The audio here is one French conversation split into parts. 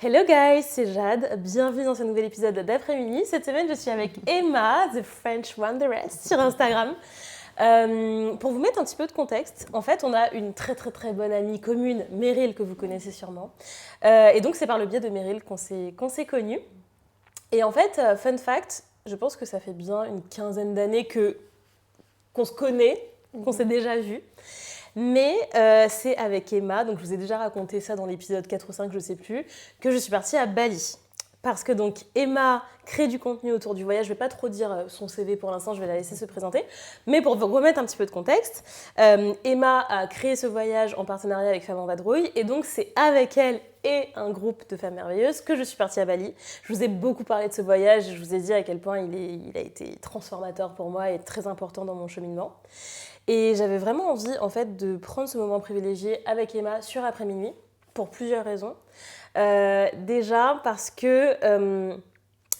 Hello guys, c'est Jade. Bienvenue dans ce nouvel épisode d'après-midi. Cette semaine, je suis avec Emma, The French Wanderess, sur Instagram. Pour vous mettre un petit peu de contexte, en fait, on a une très bonne amie commune, Meryl, que vous connaissez sûrement. Et donc, c'est par le biais de Meryl qu'on s'est connus. Et en fait, fun fact, je pense que ça fait bien une quinzaine d'années qu'on se connaît, qu'on s'est déjà vus. Mais c'est avec Emma, donc je vous ai déjà raconté ça dans l'épisode 4 ou 5, je ne sais plus, que je suis partie à Bali. Parce que donc Emma crée du contenu autour du voyage, je ne vais pas trop dire son CV pour l'instant, je vais la laisser se présenter. Mais pour vous remettre un petit peu de contexte, Emma a créé ce voyage en partenariat avec Femmes en Vadrouille, et donc c'est avec elle et un groupe de femmes merveilleuses que je suis partie à Bali. Je vous ai beaucoup parlé de ce voyage, je vous ai dit à quel point il a été transformateur pour moi et très important dans mon cheminement. Et j'avais vraiment envie, en fait, de prendre ce moment privilégié avec Emma sur après-minuit, pour plusieurs raisons. Déjà parce que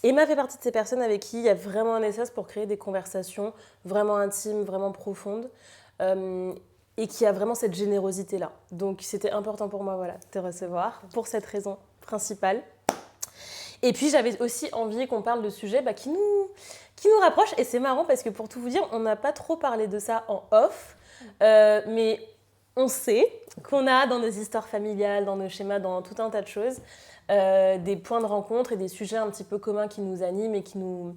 Emma fait partie de ces personnes avec qui il y a vraiment un espace pour créer des conversations vraiment intimes, vraiment profondes, et qui a vraiment cette générosité-là. Donc c'était important pour moi, voilà, de te recevoir, pour cette raison principale. Et puis j'avais aussi envie qu'on parle de sujets qui nous rapprochent. Et c'est marrant parce que pour tout vous dire, on n'a pas trop parlé de ça en off, mais on sait qu'on a dans nos histoires familiales, dans nos schémas, dans tout un tas de choses, des points de rencontre et des sujets un petit peu communs qui nous animent et qui nous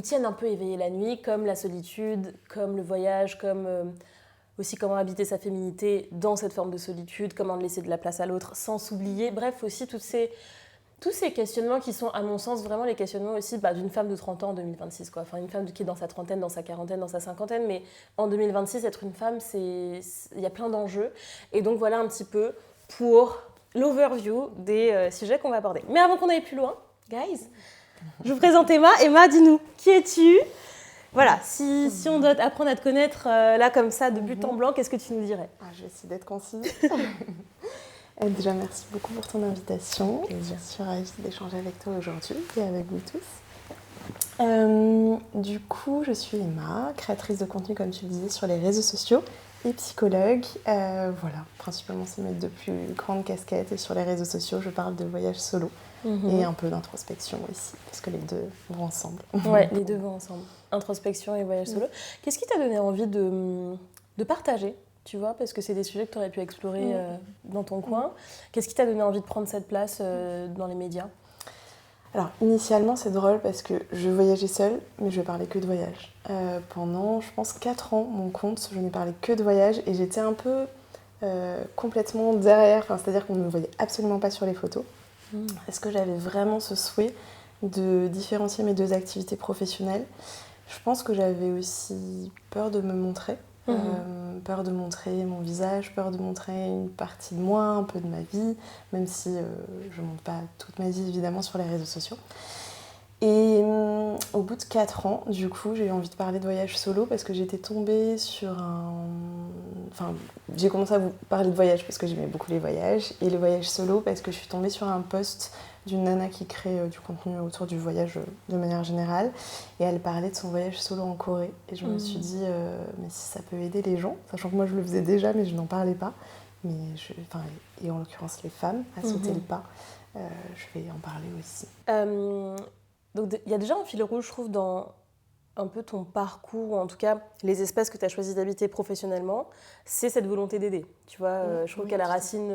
tiennent un peu éveillés la nuit, comme la solitude, comme le voyage, comme aussi comment habiter sa féminité dans cette forme de solitude, comment laisser de la place à l'autre sans s'oublier. Bref, aussi tous ces questionnements qui sont, à mon sens, vraiment les questionnements aussi d'une femme de 30 ans en 2026. Quoi. Enfin, une femme qui est dans sa trentaine, dans sa quarantaine, dans sa cinquantaine. Mais en 2026, être une femme, il y a plein d'enjeux. Et donc, voilà un petit peu pour l'overview des sujets qu'on va aborder. Mais avant qu'on aille plus loin, guys, je vous présente Emma. Emma, dis-nous, qui es-tu ? Voilà, si on doit apprendre à te connaître là comme ça, de but en blanc, qu'est-ce que tu nous dirais ? Je vais essayer d'être concise. Déjà, merci beaucoup pour ton invitation. Je suis ravie d'échanger avec toi aujourd'hui et avec vous tous. Du coup, je suis Emma, créatrice de contenu, comme tu le disais, sur les réseaux sociaux et psychologue. Voilà, principalement, c'est mes deux plus grandes casquettes. Et sur les réseaux sociaux, je parle de voyage solo et un peu d'introspection aussi, parce que les deux vont ensemble. Ouais, les deux vont ensemble. Introspection et voyage solo. Qu'est-ce qui t'a donné envie de partager ? Tu vois, parce que c'est des sujets que tu aurais pu explorer dans ton coin. Qu'est-ce qui t'a donné envie de prendre cette place dans les médias ? Alors, initialement, c'est drôle parce que je voyageais seule, mais je parlais que de voyage. Pendant, je pense, 4 ans, mon compte, je n'ai parlé que de voyage et j'étais un peu complètement derrière. C'est-à-dire qu'on ne me voyait absolument pas sur les photos. Est-ce que j'avais vraiment ce souhait de différencier mes deux activités professionnelles ? Je pense que j'avais aussi peur de me montrer. Peur de montrer mon visage, peur de montrer une partie de moi, un peu de ma vie, même si je ne montre pas toute ma vie évidemment sur les réseaux sociaux. Et au bout de 4 ans, du coup, j'ai eu envie de parler de voyage solo parce que j'étais tombée sur j'ai commencé à vous parler de voyage parce que j'aimais beaucoup les voyages, et le voyage solo parce que je suis tombée sur un post d'une nana qui crée du contenu autour du voyage de manière générale, et elle parlait de son voyage solo en Corée, et je me suis dit mais si ça peut aider les gens, sachant que moi je le faisais déjà mais je n'en parlais pas, et en l'occurrence les femmes à sauter le pas, je vais en parler aussi. Donc il y a déjà un fil rouge, je trouve, dans un peu ton parcours, ou en tout cas les espaces que tu as choisi d'habiter professionnellement, c'est cette volonté d'aider. Tu vois, je trouve qu'à la racine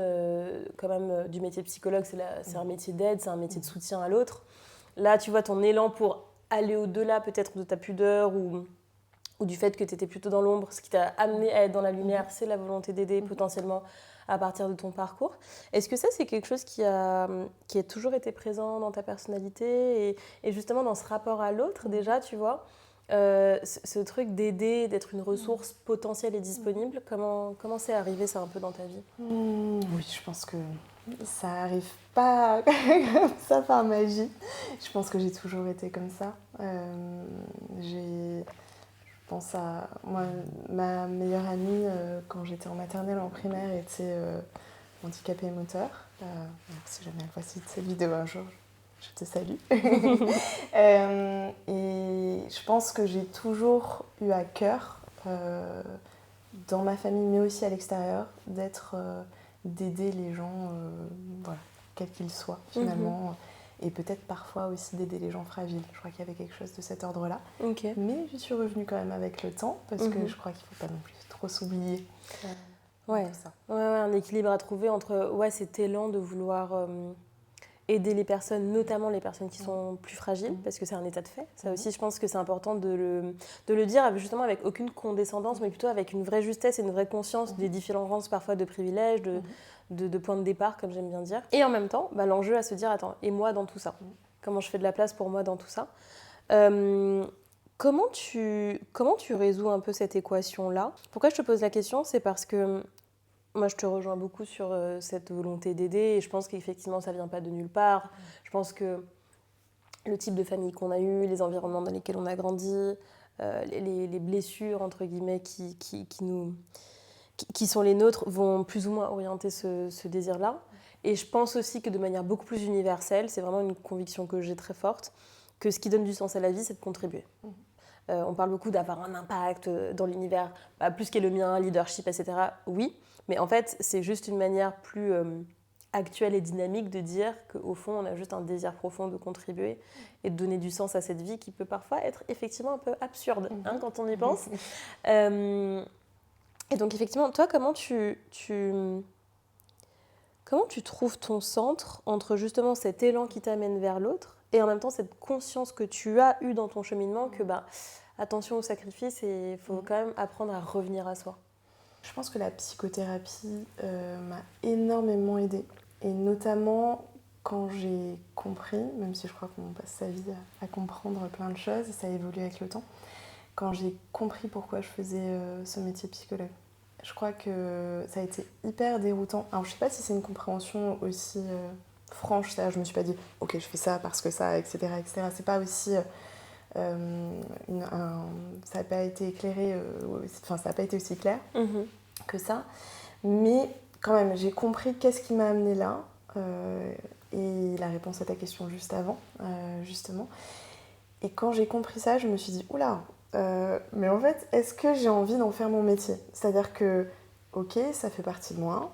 quand même du métier de psychologue, c'est un métier d'aide, c'est un métier de soutien à l'autre. Là, tu vois, ton élan pour aller au-delà peut-être de ta pudeur ou du fait que tu étais plutôt dans l'ombre, ce qui t'a amené à être dans la lumière, c'est la volonté d'aider potentiellement à partir de ton parcours. Est-ce que ça, c'est quelque chose qui a toujours été présent dans ta personnalité et justement dans ce rapport à l'autre déjà, tu vois, ce truc d'aider, d'être une ressource potentielle et disponible, comment c'est arrivé ça un peu dans ta vie ? Oui, je pense que ça arrive pas comme ça par magie. Je pense que j'ai toujours été comme ça. Je pense à moi, ma meilleure amie quand j'étais en maternelle, en primaire, était handicapée moteur. Si jamais elle voit cette vidéo un jour, je te salue. Et je pense que j'ai toujours eu à cœur, dans ma famille, mais aussi à l'extérieur, d'aider les gens, quel qu'il soit finalement. Et peut-être parfois aussi d'aider les gens fragiles. Je crois qu'il y avait quelque chose de cet ordre-là. Okay. Mais j'y suis revenue quand même avec le temps, parce que je crois qu'il ne faut pas non plus trop s'oublier. Ouais. Ça. Ouais, un équilibre à trouver entre cet élan de vouloir aider les personnes, notamment les personnes qui sont plus fragiles, parce que c'est un état de fait. Ça aussi, je pense que c'est important de le dire, justement avec aucune condescendance, mais plutôt avec une vraie justesse et une vraie conscience des différences parfois de privilèges, de points de départ, comme j'aime bien dire. Et en même temps, l'enjeu à se dire, attends, et moi dans tout ça ? Comment je fais de la place pour moi dans tout ça ? Comment tu résous un peu cette équation-là ? Pourquoi je te pose la question ? C'est parce que moi, je te rejoins beaucoup sur cette volonté d'aider et je pense qu'effectivement, ça ne vient pas de nulle part. Je pense que le type de famille qu'on a eu, les environnements dans lesquels on a grandi, les blessures, entre guillemets, qui sont les nôtres, vont plus ou moins orienter ce désir-là. Et je pense aussi que de manière beaucoup plus universelle, c'est vraiment une conviction que j'ai très forte, que ce qui donne du sens à la vie, c'est de contribuer. On parle beaucoup d'avoir un impact dans l'univers, plus qu'est le mien, leadership, etc. Oui, mais en fait, c'est juste une manière plus actuelle et dynamique de dire qu'au fond, on a juste un désir profond de contribuer et de donner du sens à cette vie qui peut parfois être effectivement un peu absurde quand on y pense. Et donc, effectivement, toi, comment tu trouves ton centre entre justement cet élan qui t'amène vers l'autre et en même temps cette conscience que tu as eue dans ton cheminement que attention au sacrifice et il faut quand même apprendre à revenir à soi. Je pense que la psychothérapie m'a énormément aidée. Et notamment quand j'ai compris, même si je crois qu'on passe sa vie à comprendre plein de choses, et ça évolue avec le temps, quand j'ai compris pourquoi je faisais ce métier de psychologue. Je crois que ça a été hyper déroutant. Alors je sais pas si c'est une compréhension aussi franche, c'est-à-dire je me suis pas dit « ok, je fais ça parce que ça, etc. etc. » C'est pas aussi... ça n'a pas été éclairé, ça n'a pas été aussi clair que ça. Mais quand même, j'ai compris qu'est-ce qui m'a amené là. Et la réponse à ta question juste avant, justement. Et quand j'ai compris ça, je me suis dit « oula, mais en fait, est-ce que j'ai envie d'en faire mon métier ?» C'est-à-dire que, ok, ça fait partie de moi.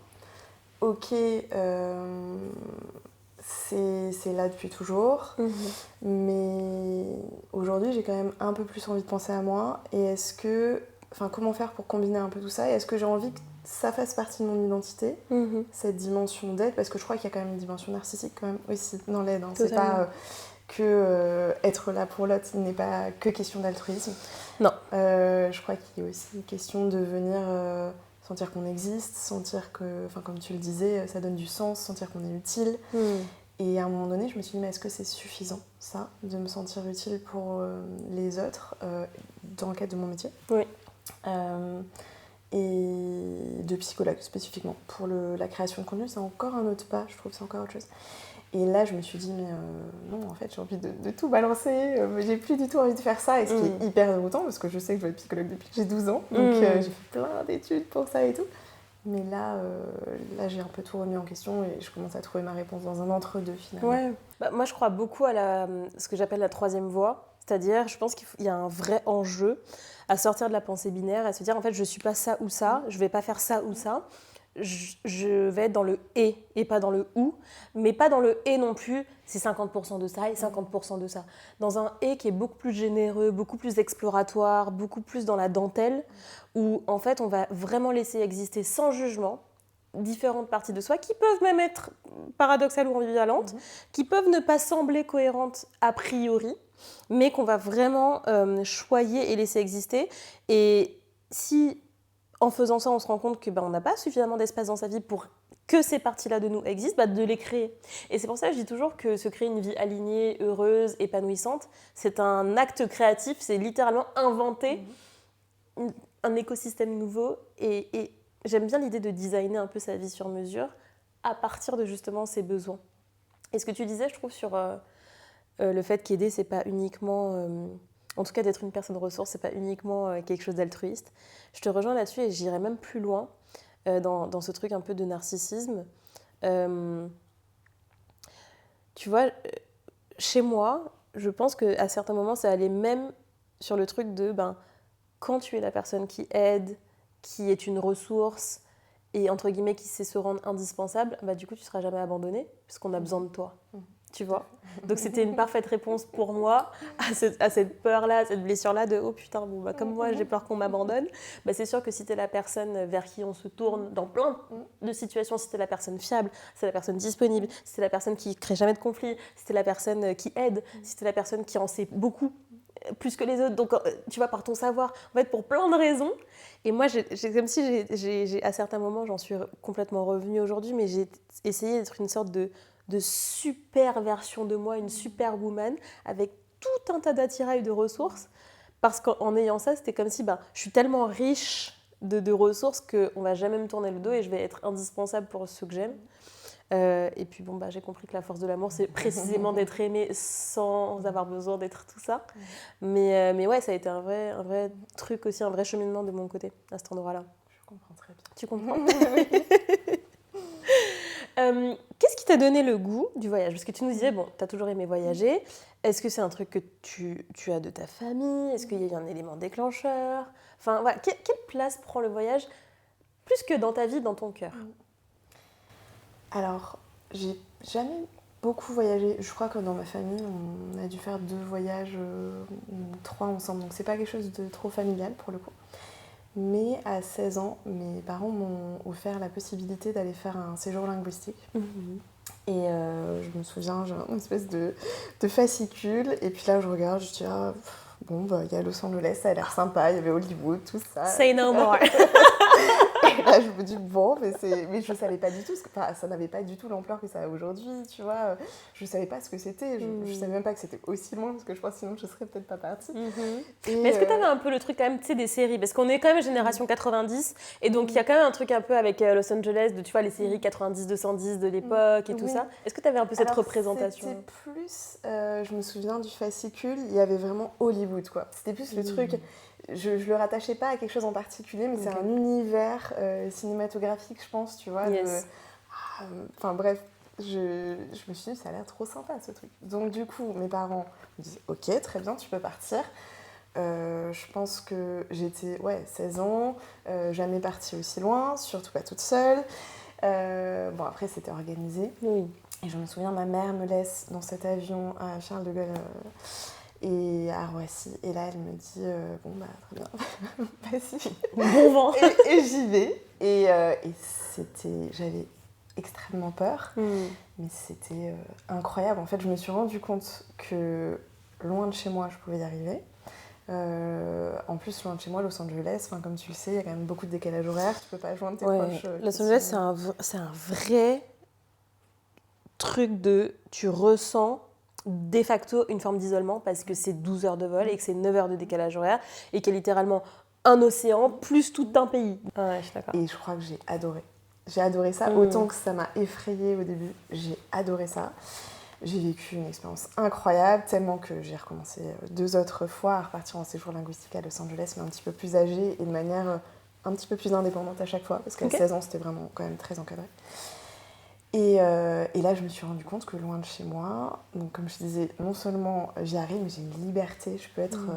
Ok, c'est là depuis toujours. Mais aujourd'hui, j'ai quand même un peu plus envie de penser à moi. Et comment faire pour combiner un peu tout ça ? Et est-ce que j'ai envie que ça fasse partie de mon identité, cette dimension d'aide ? Parce que je crois qu'il y a quand même une dimension narcissique quand même aussi dans l'aide. C'est pas... que être là pour l'autre, ce n'est pas que question d'altruisme. Non. Je crois qu'il y a aussi question de venir sentir qu'on existe, sentir que, comme tu le disais, ça donne du sens, sentir qu'on est utile. Et à un moment donné, je me suis dit, mais est-ce que c'est suffisant, ça, de me sentir utile pour les autres, dans le cadre de mon métier ? Oui. Et de psychologue, spécifiquement. Pour la création de contenu, c'est encore un autre pas, je trouve, c'est encore autre chose. Et là, je me suis dit, mais non, en fait, j'ai envie de tout balancer, j'ai plus du tout envie de faire ça, et ce qui est hyper déroutant, parce que je sais que je vais être psychologue depuis que j'ai 12 ans, donc j'ai fait plein d'études pour ça et tout. Mais là, j'ai un peu tout remis en question, et je commence à trouver ma réponse dans un entre-deux, finalement. Ouais. Moi, je crois beaucoup à ce que j'appelle la troisième voie, c'est-à-dire, je pense qu'il y a un vrai enjeu à sortir de la pensée binaire, à se dire, en fait, je suis pas ça ou ça, je vais pas faire ça ou ça. Je vais être dans le « et pas dans le « ou », mais pas dans le « et » non plus, c'est 50% de ça et 50% de ça. Dans un « et » qui est beaucoup plus généreux, beaucoup plus exploratoire, beaucoup plus dans la dentelle, où en fait on va vraiment laisser exister sans jugement différentes parties de soi qui peuvent même être paradoxales ou ambivalentes, qui peuvent ne pas sembler cohérentes a priori, mais qu'on va vraiment choyer et laisser exister. Et si... en faisant ça, on se rend compte qu'on n'a pas suffisamment d'espace dans sa vie pour que ces parties-là de nous existent, de les créer. Et c'est pour ça que je dis toujours que se créer une vie alignée, heureuse, épanouissante, c'est un acte créatif, c'est littéralement inventer un écosystème nouveau. Et j'aime bien l'idée de designer un peu sa vie sur mesure à partir de justement ses besoins. Et ce que tu disais, je trouve, sur le fait qu'aider, c'est pas uniquement... en tout cas, d'être une personne ressource, c'est pas uniquement quelque chose d'altruiste. Je te rejoins là-dessus et j'irai même plus loin dans ce truc un peu de narcissisme. Tu vois, chez moi, je pense qu'à certains moments, ça allait même sur le truc de quand tu es la personne qui aide, qui est une ressource, et entre guillemets qui sait se rendre indispensable, bah du coup tu seras jamais abandonné puisqu'on a besoin de toi. Tu vois. Donc c'était une parfaite réponse pour moi à cette peur-là, à cette blessure-là de oh putain, bon, bah, comme moi j'ai peur qu'on m'abandonne. Bah, c'est sûr que si t'es la personne vers qui on se tourne dans plein de situations, si t'es la personne fiable, si t'es la personne disponible, si t'es la personne qui crée jamais de conflit, si t'es la personne qui aide, si t'es la personne qui en sait beaucoup, plus que les autres, donc tu vois, par ton savoir, en fait pour plein de raisons. Et moi, comme si à certains moments, j'en suis complètement revenue aujourd'hui, mais j'ai essayé d'être une sorte de super version de moi, une super woman, avec tout un tas d'attirails de ressources, parce qu'en ayant ça, c'était comme si je suis tellement riche de ressources qu'on ne va jamais me tourner le dos et je vais être indispensable pour ceux que j'aime. Et puis j'ai compris que la force de l'amour, c'est précisément d'être aimé sans avoir besoin d'être tout ça. Mais ouais, ça a été un vrai truc aussi, un vrai cheminement de mon côté, à cet endroit-là. Je comprends très bien. Tu comprends? Qu'est-ce qui t'a donné le goût du voyage? Parce que tu nous disais, bon, tu as toujours aimé voyager. Est-ce que c'est un truc que tu as de ta famille? Est-ce qu'il y a un élément déclencheur? Enfin, voilà, quelle place prend le voyage plus que dans ta vie, dans ton cœur? Alors, j'ai jamais beaucoup voyagé. Je crois que dans ma famille, on a dû faire 2 voyages ou 3 ensemble. Donc, c'est pas quelque chose de trop familial pour le coup. Mais à 16 ans, mes parents m'ont offert la possibilité d'aller faire un séjour linguistique. Et je me souviens, j'ai une espèce de fascicule. Et puis là, je regarde, je dis, il y a Los Angeles, ça a l'air sympa, il y avait Hollywood, tout ça. Say no more. Et là, je me dis, mais je savais pas du tout, ça n'avait pas du tout l'ampleur que ça a aujourd'hui, tu vois. Je savais pas ce que c'était, je savais même pas que c'était aussi loin, parce que je pense que sinon je serais peut-être pas partie. Mais est-ce que t'avais un peu le truc quand même, tu sais, des séries? Parce qu'on est quand même génération 90, et donc il y a quand même un truc un peu avec Los Angeles, de tu vois, les séries 90-210 de l'époque et tout ça. Est-ce que t'avais un peu cette représentation? C'était plus, je me souviens du fascicule, il y avait vraiment Hollywood, quoi. C'était plus le truc... Je le rattachais pas à quelque chose en particulier, mais c'est un univers cinématographique, je pense, tu vois. Yes. Bref, je me suis dit, ça a l'air trop sympa, ce truc. Donc, du coup, mes parents me disent, ok, très bien, tu peux partir. Je pense que j'étais 16 ans, jamais partie aussi loin, surtout pas toute seule. Après, c'était organisé. Oui. Et je me souviens, ma mère me laisse dans cet avion à Charles de Gaulle et à Roissy. Et là, elle me dit, très bien, vas-y. Bon vent. Et j'y vais. Et j'avais extrêmement peur, mais c'était incroyable. En fait, je me suis rendu compte que loin de chez moi, je pouvais y arriver. En plus, loin de chez moi, Los Angeles, comme tu le sais, il y a quand même beaucoup de décalage horaire. Tu peux pas joindre tes proches. Los Angeles, c'est un vrai truc de... Tu ressens de facto une forme d'isolement parce que c'est 12 heures de vol et que c'est 9 heures de décalage horaire et qu'il y a littéralement un océan plus tout un pays. Ouais, je suis d'accord. Et je crois que j'ai adoré. J'ai adoré ça. Autant que ça m'a effrayée au début, j'ai adoré ça. J'ai vécu une expérience incroyable, tellement que j'ai recommencé 2 autres fois à repartir en séjour linguistique à Los Angeles, mais un petit peu plus âgée et de manière un petit peu plus indépendante à chaque fois, parce qu'à 16 ans, c'était vraiment quand même très encadré. Et là, je me suis rendu compte que loin de chez moi, donc comme je disais, non seulement j'y arrive, mais j'ai une liberté, je peux être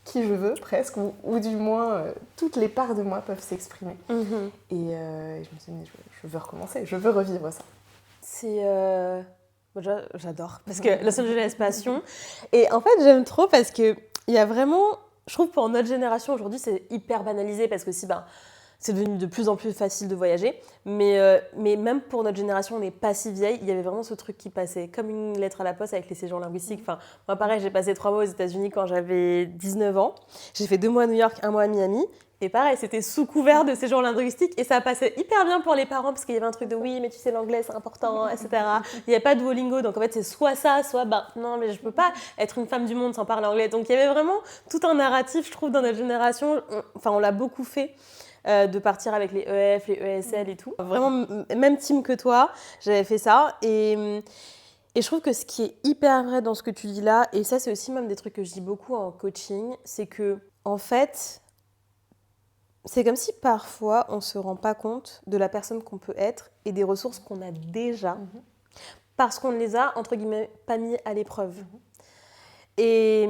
qui je veux presque, ou du moins toutes les parts de moi peuvent s'exprimer. Et je me suis dit, je veux recommencer, je veux revivre ça. C'est... J'adore, parce que Los Angeles passion. Et en fait, j'aime trop parce qu'il y a vraiment... Je trouve que pour notre génération, aujourd'hui, c'est hyper banalisé parce que c'est devenu de plus en plus facile de voyager. Mais même pour notre génération, on n'est pas si vieille. Il y avait vraiment ce truc qui passait comme une lettre à la poste avec les séjours linguistiques. Enfin, moi, pareil, j'ai passé 3 mois aux États-Unis quand j'avais 19 ans. J'ai fait 2 mois à New York, 1 mois à Miami. Et pareil, c'était sous couvert de séjours linguistiques. Et ça passait hyper bien pour les parents parce qu'il y avait un truc de oui, mais tu sais, l'anglais, c'est important, etc. Il n'y avait pas de Duolingo. Donc en fait, c'est soit ça, soit non, mais je ne peux pas être une femme du monde sans parler anglais. Donc il y avait vraiment tout un narratif, je trouve, dans notre génération. On l'a beaucoup fait. De partir avec les EF, les ESL et tout. Vraiment, même team que toi, j'avais fait ça. Et je trouve que ce qui est hyper vrai dans ce que tu dis là, et ça c'est aussi même des trucs que je dis beaucoup en coaching, c'est que, en fait, c'est comme si parfois on ne se rend pas compte de la personne qu'on peut être et des ressources qu'on a déjà, parce qu'on ne les a, entre guillemets, pas mis à l'épreuve. Et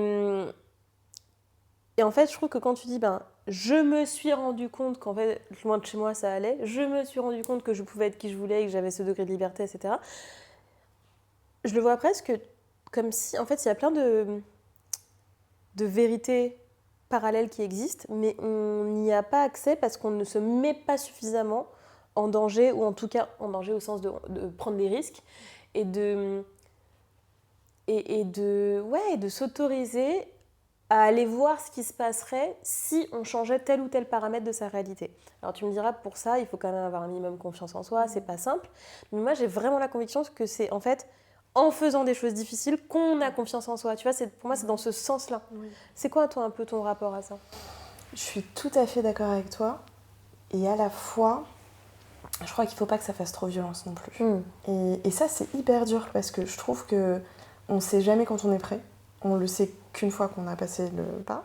en fait, je trouve que quand tu dis, je me suis rendu compte qu'en fait, loin de chez moi, ça allait. Je me suis rendu compte que je pouvais être qui je voulais et que j'avais ce degré de liberté, etc. Je le vois presque comme si, en fait, il y a plein de vérités parallèles qui existent, mais on n'y a pas accès parce qu'on ne se met pas suffisamment en danger, ou en tout cas en danger au sens de prendre des risques et de s'autoriser à aller voir ce qui se passerait si on changeait tel ou tel paramètre de sa réalité. Alors tu me diras, pour ça, il faut quand même avoir un minimum confiance en soi, c'est pas simple. Mais moi, j'ai vraiment la conviction que c'est en fait en faisant des choses difficiles qu'on a confiance en soi. Tu vois, pour moi, c'est dans ce sens-là. Oui. C'est quoi, toi, un peu ton rapport à ça ? Je suis tout à fait d'accord avec toi. Et à la fois, je crois qu'il ne faut pas que ça fasse trop violence non plus. Et ça, c'est hyper dur parce que je trouve qu'on ne sait jamais quand on est prêt. On le sait qu'une fois qu'on a passé le pas.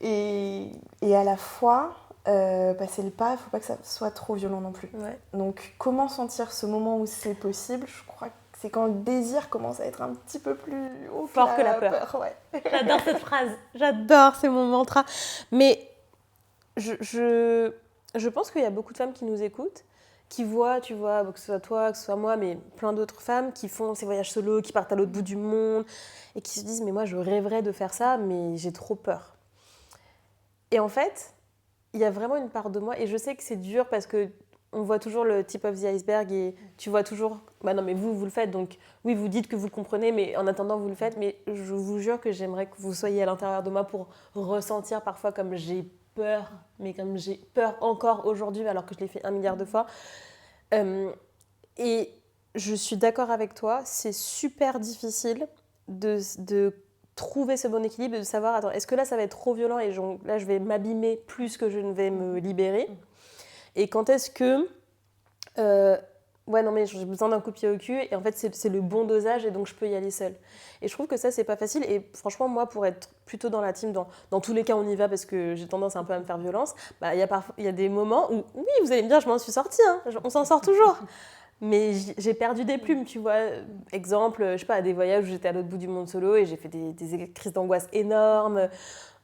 et à la fois, passer le pas, il ne faut pas que ça soit trop violent non plus. Ouais. Donc, comment sentir ce moment où c'est possible ? Je crois que c'est quand le désir commence à être un petit peu plus fort que la peur. Ouais. J'adore cette phrase. J'adore, c'est mon mantra. Mais je pense qu'il y a beaucoup de femmes qui nous écoutent, qui voient, tu vois, que ce soit toi, que ce soit moi, mais plein d'autres femmes qui font ces voyages solo, qui partent à l'autre bout du monde et qui se disent « mais moi, je rêverais de faire ça, mais j'ai trop peur ». Et en fait, il y a vraiment une part de moi, et je sais que c'est dur parce qu'on voit toujours le tip of the iceberg et tu vois toujours « bah non, mais vous le faites, donc oui, vous dites que vous comprenez, mais en attendant, vous le faites ». Mais je vous jure que j'aimerais que vous soyez à l'intérieur de moi pour ressentir parfois comme j'ai peur, mais comme j'ai peur encore aujourd'hui, alors que je l'ai fait 1 milliard de fois. Et je suis d'accord avec toi, c'est super difficile de trouver ce bon équilibre, de savoir, attends, est-ce que là, ça va être trop violent et là, je vais m'abîmer plus que je ne vais me libérer ? Et quand est-ce que... ouais, non, mais j'ai besoin d'un coup de pied au cul, et en fait, c'est le bon dosage, et donc je peux y aller seule. Et je trouve que ça, c'est pas facile, et franchement, moi, pour être plutôt dans la team, dans tous les cas, on y va, parce que j'ai tendance un peu à me faire violence, bah, y a des moments où, oui, vous allez me dire, je m'en suis sortie, hein, on s'en sort toujours. Mais j'ai perdu des plumes, tu vois. Exemple, je sais pas, des voyages où j'étais à l'autre bout du monde solo, et j'ai fait des crises d'angoisse énormes,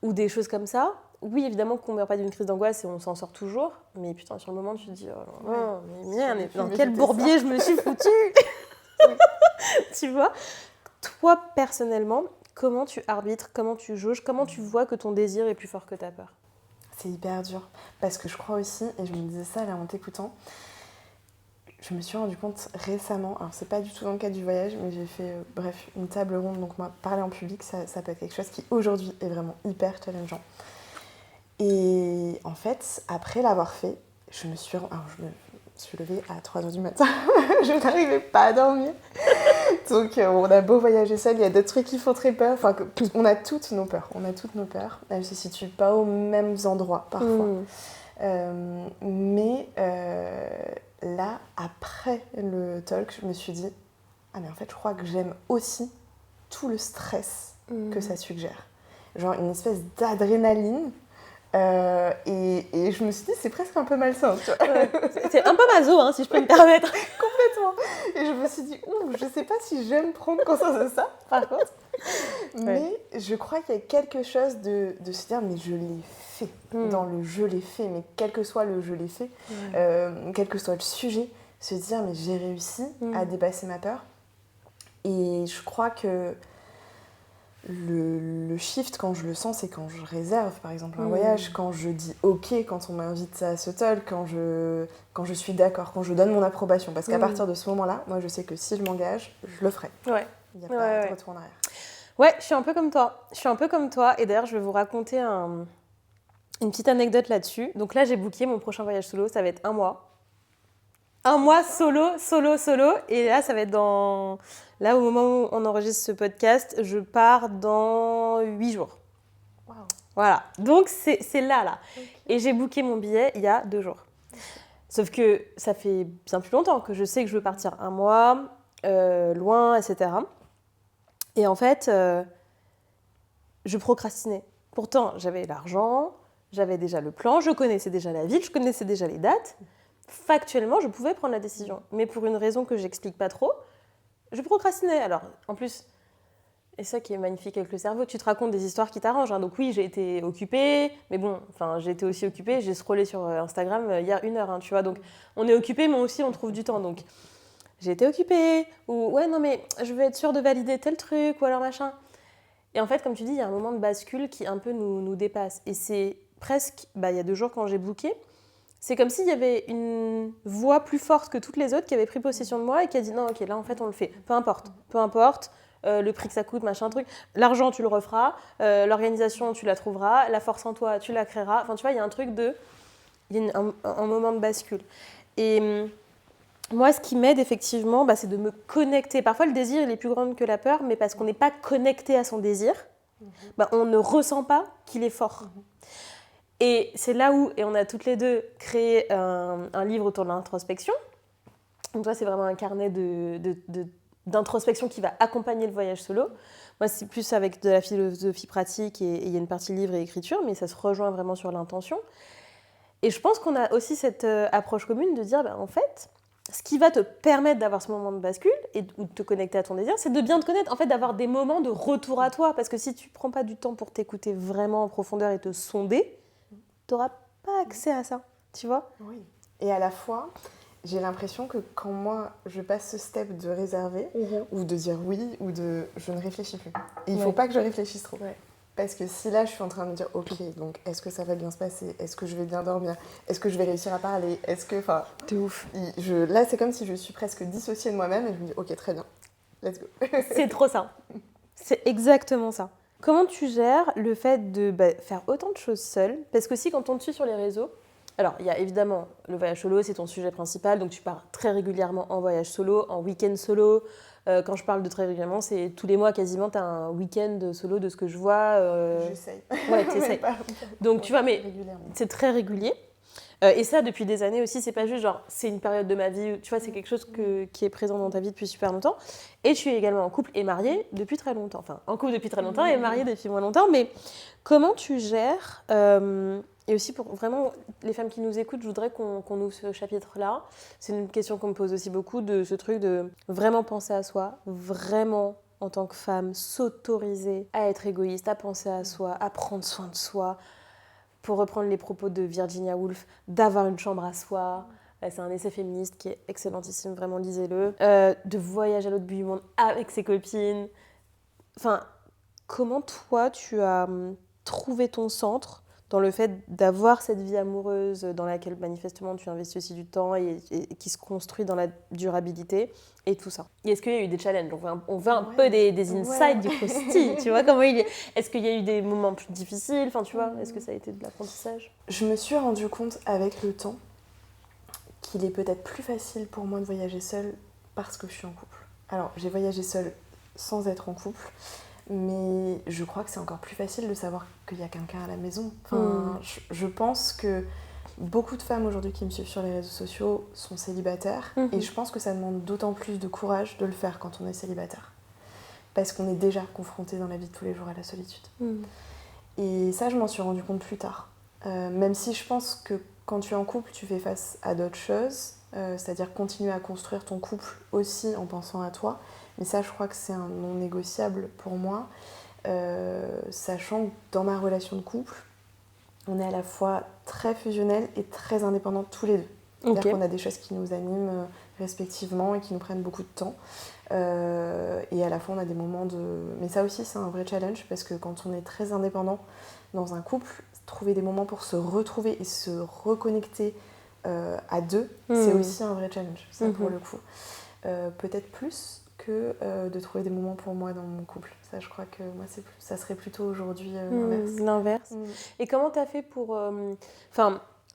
ou des choses comme ça. Oui, évidemment qu'on ne meurt pas d'une crise d'angoisse et on s'en sort toujours, mais putain, sur le moment, tu te dis, oh, mais merde, dans quel bourbier je me suis foutue. Tu vois ? Toi, personnellement, comment tu arbitres, comment tu jauges, comment tu vois que ton désir est plus fort que ta peur ? C'est hyper dur, parce que je crois aussi, et je me disais ça là en t'écoutant, je me suis rendu compte récemment, alors c'est pas du tout dans le cadre du voyage, mais j'ai fait, une table ronde, donc moi, parler en public, ça peut être quelque chose qui aujourd'hui est vraiment hyper challengeant. Et en fait, après l'avoir fait, je me suis levée à 3h du matin, je n'arrivais pas à dormir. Donc on a beau voyager seul, il y a d'autres trucs qui font très peur, on a toutes nos peurs, elles ne se situent pas aux mêmes endroits parfois. Mais là, après le talk, je me suis dit, ah mais en fait je crois que j'aime aussi tout le stress que ça suggère. Genre une espèce d'adrénaline. Et je me suis dit, c'est presque un peu malsain, tu vois. Ouais. C'est un peu maso, hein, si je peux me permettre. Complètement. Et je me suis dit, je sais pas si j'aime prendre conscience de ça, par contre. Mais je crois qu'il y a quelque chose de se dire, mais je l'ai fait. Dans le je l'ai fait, mais quel que soit le je l'ai fait, quel que soit le sujet, se dire, mais j'ai réussi à dépasser ma peur. Et je crois que le shift, quand je le sens, c'est quand je réserve, par exemple, un voyage, quand je dis OK, quand on m'invite à ce talk, quand je suis d'accord, quand je donne mon approbation. Parce qu'à partir de ce moment-là, moi, je sais que si je m'engage, je le ferai. Ouais. Il n'y a pas de retour en arrière. Ouais, je suis un peu comme toi. Et d'ailleurs, je vais vous raconter une petite anecdote là-dessus. Donc là, j'ai booké mon prochain voyage solo. Ça va être 1 mois. 1 mois solo. Et là, ça va être Là, au moment où on enregistre ce podcast, je pars dans 8 jours. Wow. Voilà. Donc, c'est là. Okay. Et j'ai booké mon billet il y a 2 jours. Okay. Sauf que ça fait bien plus longtemps que je sais que je veux partir 1 mois, loin, etc. Et en fait, je procrastinais. Pourtant, j'avais l'argent, j'avais déjà le plan, je connaissais déjà la ville, je connaissais déjà les dates. Factuellement, je pouvais prendre la décision. Mais pour une raison que j'explique pas trop, je procrastinais. Alors, en plus, Et ça qui est magnifique avec le cerveau, tu te racontes des histoires qui t'arrangent. Hein. Donc oui, j'ai été occupée, mais bon, j'ai été aussi occupée. J'ai scrollé sur Instagram hier 1 heure, hein, tu vois. Donc on est occupé, mais aussi on trouve du temps. Donc j'ai été occupée, ou ouais, non, mais je veux être sûre de valider tel truc, ou alors machin. Et en fait, comme tu dis, il y a un moment de bascule qui un peu nous dépasse. Et c'est presque, il y a 2 jours quand j'ai booké, c'est comme s'il y avait une voix plus forte que toutes les autres qui avait pris possession de moi et qui a dit non, ok, là en fait on le fait. Peu importe. Le prix que ça coûte, machin, truc. L'argent, tu le referas. L'organisation, tu la trouveras. La force en toi, tu la créeras. Enfin, tu vois, il y a un truc de... Il y a un moment de bascule. Et moi, ce qui m'aide, effectivement, c'est de me connecter. Parfois, le désir, il est plus grand que la peur, mais parce qu'on n'est pas connecté à son désir, on ne ressent pas qu'il est fort. Et c'est là où, et on a toutes les deux créé un livre autour de l'introspection. Donc toi, c'est vraiment un carnet d'introspection qui va accompagner le voyage solo. Moi, c'est plus avec de la philosophie pratique et il y a une partie livre et écriture, mais ça se rejoint vraiment sur l'intention. Et je pense qu'on a aussi cette approche commune de dire, en fait, ce qui va te permettre d'avoir ce moment de bascule ou de te connecter à ton désir, c'est de bien te connaître, en fait, d'avoir des moments de retour à toi. Parce que si tu ne prends pas du temps pour t'écouter vraiment en profondeur et te sonder, tu n'auras pas accès à ça, tu vois ? Oui. Et à la fois... J'ai l'impression que quand moi, je passe ce step de réserver, ou de dire oui, je ne réfléchis plus. Et il ne faut pas que je réfléchisse trop. Ouais. Parce que si là, je suis en train de me dire, ok, donc est-ce que ça va bien se passer ? Est-ce que je vais bien dormir ? Est-ce que je vais réussir à parler ? Est-ce que... Enfin, de ouf. Là, c'est comme si je suis presque dissociée de moi-même et je me dis, ok, très bien, let's go. C'est trop ça. C'est exactement ça. Comment tu gères le fait de faire autant de choses seule ? Parce que si quand on te suit sur les réseaux, alors, il y a évidemment le voyage solo, c'est ton sujet principal, donc tu pars très régulièrement en voyage solo, en week-end solo. Quand je parle de très régulièrement, c'est tous les mois quasiment, tu as un week-end solo de ce que je vois. J'essaye. Ouais, tu essayes. Donc, tu vois, mais c'est très régulier. Et ça, depuis des années aussi, c'est pas juste genre, c'est une période de ma vie, tu vois, c'est quelque chose qui est présent dans ta vie depuis super longtemps. Et tu es également en couple et mariée depuis très longtemps. Enfin, en couple depuis très longtemps et mariée depuis moins longtemps. Mais comment tu gères et aussi pour vraiment les femmes qui nous écoutent, je voudrais qu'on ouvre ce chapitre-là. C'est une question qu'on me pose aussi beaucoup, de ce truc de vraiment penser à soi, vraiment en tant que femme, s'autoriser à être égoïste, à penser à soi, à prendre soin de soi. Pour reprendre les propos de Virginia Woolf, d'avoir une chambre à soi. C'est un essai féministe qui est excellentissime, vraiment lisez-le. De voyager à l'autre bout du monde avec ses copines. Enfin, comment toi, tu as trouvé ton centre dans le fait d'avoir cette vie amoureuse dans laquelle manifestement tu investis aussi du temps et qui se construit dans la durabilité et tout ça. Et est-ce qu'il y a eu des challenges ? On veut un peu des insights du croustillant, tu vois comment il est. Est-ce qu'il y a eu des moments plus difficiles ? Enfin, tu vois, est-ce que ça a été de l'apprentissage ? Je me suis rendu compte avec le temps qu'il est peut-être plus facile pour moi de voyager seule parce que je suis en couple. Alors, j'ai voyagé seule sans être en couple. Mais je crois que c'est encore plus facile de savoir qu'il y a quelqu'un à la maison. Enfin, je pense que beaucoup de femmes aujourd'hui qui me suivent sur les réseaux sociaux sont célibataires. Et je pense que ça demande d'autant plus de courage de le faire quand on est célibataire. Parce qu'on est déjà confronté dans la vie de tous les jours à la solitude. Et ça, je m'en suis rendu compte plus tard. Même si je pense que quand tu es en couple, tu fais face à d'autres choses. C'est-à-dire continuer à construire ton couple aussi en pensant à toi. Mais ça, je crois que c'est un non négociable pour moi, sachant que dans ma relation de couple, on est à la fois très fusionnels et très indépendants tous les deux. C'est-à-dire qu'on a des choses qui nous animent respectivement et qui nous prennent beaucoup de temps. Et à la fois, on a des moments de... Mais ça aussi, c'est un vrai challenge, parce que quand on est très indépendant dans un couple, trouver des moments pour se retrouver et se reconnecter à deux, c'est aussi un vrai challenge, ça pour le coup. Peut-être plus que de trouver des moments pour moi dans mon couple. Ça, je crois que moi, ça serait plutôt aujourd'hui l'inverse. Et comment tu as fait pour...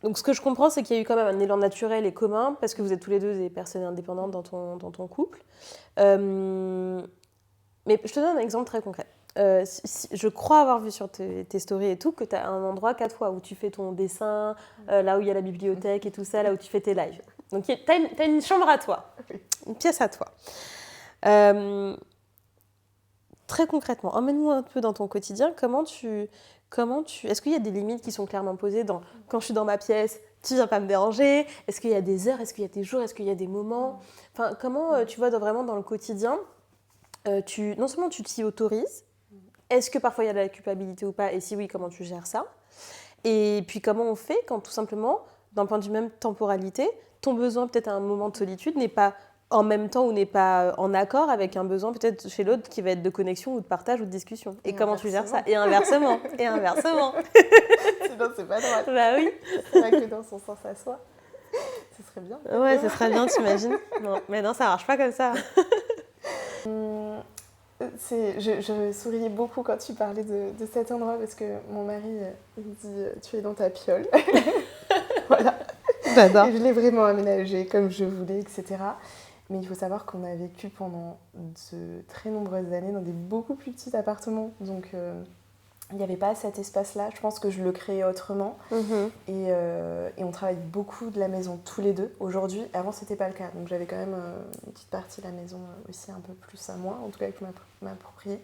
donc, ce que je comprends, c'est qu'il y a eu quand même un élan naturel et commun, parce que vous êtes tous les deux des personnes indépendantes dans ton couple. Mais je te donne un exemple très concret. Je crois avoir vu sur tes stories et tout que tu as un endroit qu'à toi, où tu fais ton dessin, là où il y a la bibliothèque et tout ça, là où tu fais tes lives. Donc, tu as une chambre à toi, une pièce à toi. Très concrètement, emmène-moi un peu dans ton quotidien. Est-ce qu'il y a des limites qui sont clairement posées dans quand je suis dans ma pièce, tu viens pas me déranger ? Est-ce qu'il y a des heures ? Est-ce qu'il y a des jours ? Est-ce qu'il y a des moments ? Enfin, comment tu vois vraiment dans le quotidien non seulement tu t'y autorises, est-ce que parfois il y a de la culpabilité ou pas, et si oui, comment tu gères ça? Et puis comment on fait quand tout simplement, d'un point de vue même temporalité, ton besoin peut-être à un moment de solitude n'est pas en même temps ou n'est pas en accord avec un besoin peut-être chez l'autre qui va être de connexion ou de partage ou de discussion. Et comment tu gères ça? Et inversement. Et inversement. Sinon, c'est pas drôle. Bah oui. C'est vrai que dans son sens à soi, ce serait bien. Ouais, ce serait bien, t'imagines? Non, mais non, ça marche pas comme ça. Je souriais beaucoup quand tu parlais de cet endroit parce que mon mari il me dit tu es dans ta piole. Voilà. J'adore. Et je l'ai vraiment aménagé comme je voulais, etc. Mais il faut savoir qu'on a vécu pendant de très nombreuses années dans des beaucoup plus petits appartements. Donc il n'y avait pas cet espace-là. Je pense que je le créais autrement. Et on travaille beaucoup de la maison tous les deux. Aujourd'hui, avant, c'était pas le cas. Donc j'avais quand même une petite partie de la maison aussi un peu plus à moi, en tout cas que je m'appropriais.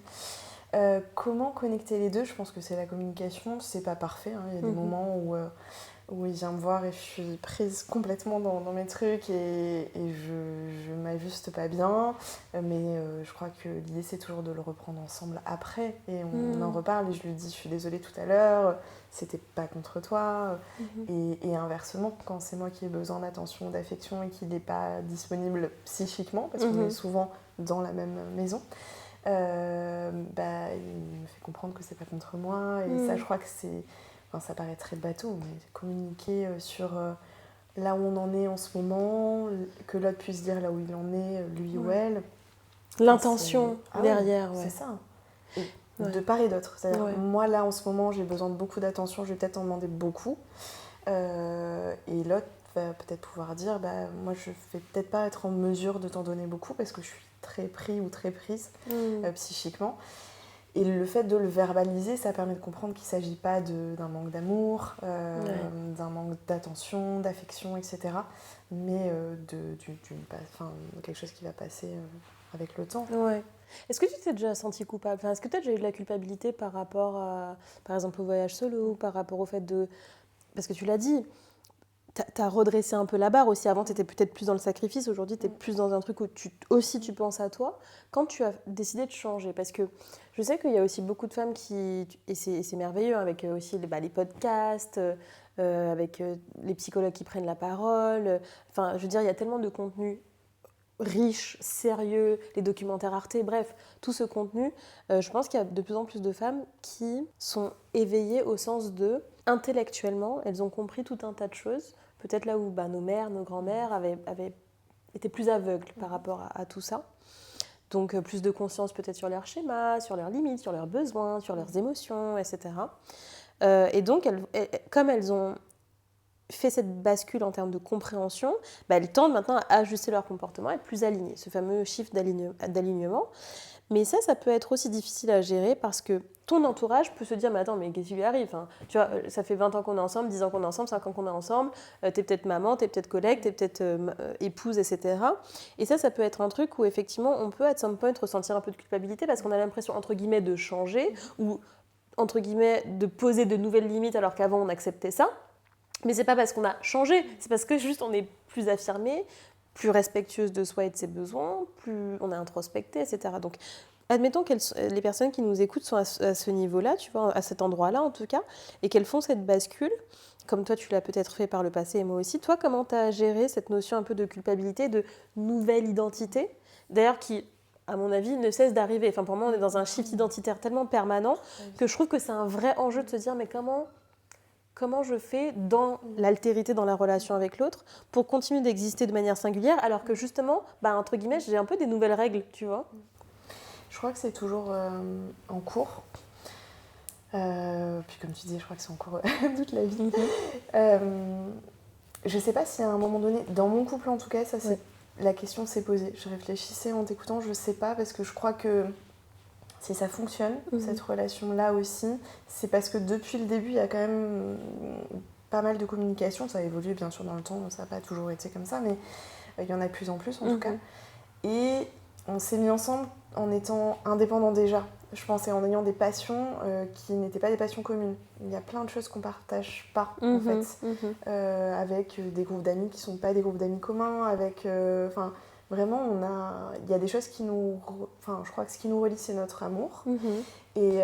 Comment connecter les deux? Je pense que c'est la communication. C'est pas parfait, hein. Il y a des moments où il vient me voir et je suis prise complètement dans mes trucs et je m'ajuste pas bien. Mais je crois que l'idée, c'est toujours de le reprendre ensemble après. Et on en reparle et je lui dis, je suis désolée tout à l'heure, c'était pas contre toi. Et inversement, quand c'est moi qui ai besoin d'attention, d'affection et qu'il n'est pas disponible psychiquement, parce qu'on est souvent dans la même maison, il me fait comprendre que c'est pas contre moi. Et ça, je crois que c'est... Enfin, ça paraît très bateau, mais communiquer sur là où on en est en ce moment, que l'autre puisse dire là où il en est, lui ou elle. L'intention derrière, c'est ça. Et de part et d'autre. C'est-à-dire, moi, là, en ce moment, j'ai besoin de beaucoup d'attention, je vais peut-être en demander beaucoup. Et l'autre va peut-être pouvoir dire, moi, je vais peut-être pas être en mesure de t'en donner beaucoup parce que je suis très pris ou très prise psychiquement. Et le fait de le verbaliser, ça permet de comprendre qu'il ne s'agit pas d'un manque d'amour, d'un manque d'attention, d'affection, etc. Mais de quelque chose qui va passer avec le temps. Ouais. Est-ce que tu t'es déjà sentie coupable? Est-ce que tu as déjà eu de la culpabilité par rapport, par exemple, au voyage solo, par rapport au fait de... Parce que tu l'as dit, t'as redressé un peu la barre aussi. Avant, t'étais peut-être plus dans le sacrifice. Aujourd'hui, t'es plus dans un truc où tu penses à toi. Quand tu as décidé de changer, parce que je sais qu'il y a aussi beaucoup de femmes qui... Et c'est merveilleux, avec aussi les podcasts, avec les psychologues qui prennent la parole. Enfin, je veux dire, il y a tellement de contenu riche, sérieux, les documentaires Arte, bref, tout ce contenu. Je pense qu'il y a de plus en plus de femmes qui sont éveillées au sens de... Intellectuellement, elles ont compris tout un tas de choses. Peut-être là où nos mères, nos grands-mères avaient été plus aveugles par rapport à tout ça. Donc plus de conscience peut-être sur leurs schémas, sur leurs limites, sur leurs besoins, sur leurs émotions, etc. Et donc, comme elles ont fait cette bascule en termes de compréhension, elles tendent maintenant à ajuster leur comportement, à être plus alignées, ce fameux shift d'alignement. Mais ça peut être aussi difficile à gérer parce que ton entourage peut se dire « Mais attends, mais qu'est-ce qui lui arrive ?» Tu vois, ça fait 20 ans qu'on est ensemble, 10 ans qu'on est ensemble, 5 ans qu'on est ensemble, t'es peut-être maman, t'es peut-être collègue, t'es peut-être épouse, etc. Et ça peut être un truc où effectivement on peut à some point ressentir un peu de culpabilité parce qu'on a l'impression, entre guillemets, de changer ou, entre guillemets, de poser de nouvelles limites alors qu'avant on acceptait ça. Mais c'est pas parce qu'on a changé, c'est parce que juste on est plus affirmé, plus respectueuse de soi et de ses besoins, plus on est introspecté, etc. Donc, admettons que les personnes qui nous écoutent sont à ce niveau-là, tu vois, à cet endroit-là en tout cas, et qu'elles font cette bascule, comme toi tu l'as peut-être fait par le passé et moi aussi. Toi, comment tu as géré cette notion un peu de culpabilité, de nouvelle identité, d'ailleurs qui, à mon avis, ne cesse d'arriver. Enfin, pour moi, on est dans un shift identitaire tellement permanent que je trouve que c'est un vrai enjeu de se dire, mais comment je fais dans l'altérité, dans la relation avec l'autre, pour continuer d'exister de manière singulière, alors que justement, entre guillemets, j'ai un peu des nouvelles règles, tu vois. Je crois que c'est toujours en cours. Puis comme tu dis, je crois que c'est en cours toute la vie. Je sais pas si à un moment donné, dans mon couple en tout cas, la question s'est posée. Je réfléchissais en t'écoutant, je sais pas, parce que je crois que si ça fonctionne, cette relation-là aussi, c'est parce que depuis le début, il y a quand même pas mal de communication. Ça a évolué bien sûr dans le temps, ça n'a pas toujours été comme ça, mais il y en a de plus en plus en tout cas. Et on s'est mis ensemble en étant indépendants déjà, je pense, et en ayant des passions qui n'étaient pas des passions communes. Il y a plein de choses qu'on ne partage pas, en fait, avec des groupes d'amis qui ne sont pas des groupes d'amis communs, avec... vraiment, il y a des choses qui nous... Enfin, je crois que ce qui nous relie, c'est notre amour. Et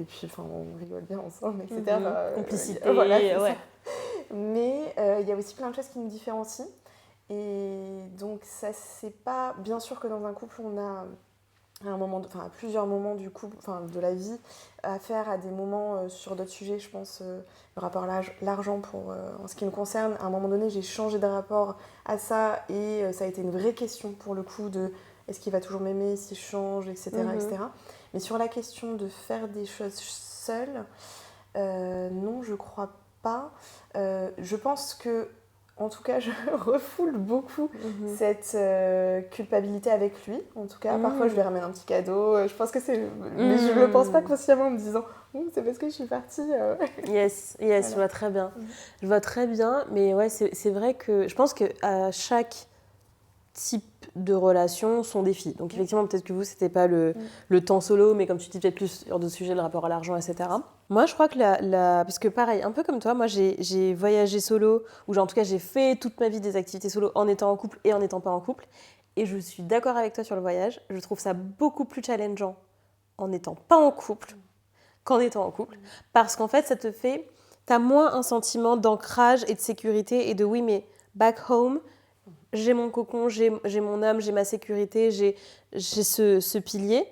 puis, enfin, on rigole bien ensemble, etc. Complicité, Voilà, c'est ouais. ça. Mais il y a aussi plein de choses qui nous différencient. Et donc, ça, c'est pas... Bien sûr que dans un couple, on a à plusieurs moments du couple, de la vie, affaire à des moments sur d'autres sujets, je pense, le rapport à l'argent en ce qui me concerne. À un moment donné, j'ai changé de rapport à ça et ça a été une vraie question pour le coup de est-ce qu'il va toujours m'aimer si je change, etc., etc. Mais sur la question de faire des choses seule, non, je crois pas. Je pense que, en tout cas, je refoule beaucoup cette culpabilité avec lui. En tout cas, parfois, je lui ramène un petit cadeau. Je pense que c'est... Mais je le pense pas consciemment en me disant « c'est parce que je suis partie. Yes, voilà. Je vois très bien. Je vois très bien, mais ouais, c'est vrai que je pense qu'à chaque type de relation sont des filles. Donc effectivement, peut-être que vous, c'était pas le temps solo, mais comme tu dis, peut-être plus sur d'autres sujets, le rapport à l'argent, etc. Moi, je crois que parce que pareil, un peu comme toi, moi, j'ai voyagé solo, ou en tout cas, j'ai fait toute ma vie des activités solo en étant en couple et en n'étant pas en couple. Et je suis d'accord avec toi sur le voyage. Je trouve ça beaucoup plus challengeant en n'étant pas en couple qu'en étant en couple. Parce qu'en fait, t'as moins un sentiment d'ancrage et de sécurité et de oui, mais back home, j'ai mon cocon, j'ai mon âme, j'ai ma sécurité, j'ai ce pilier.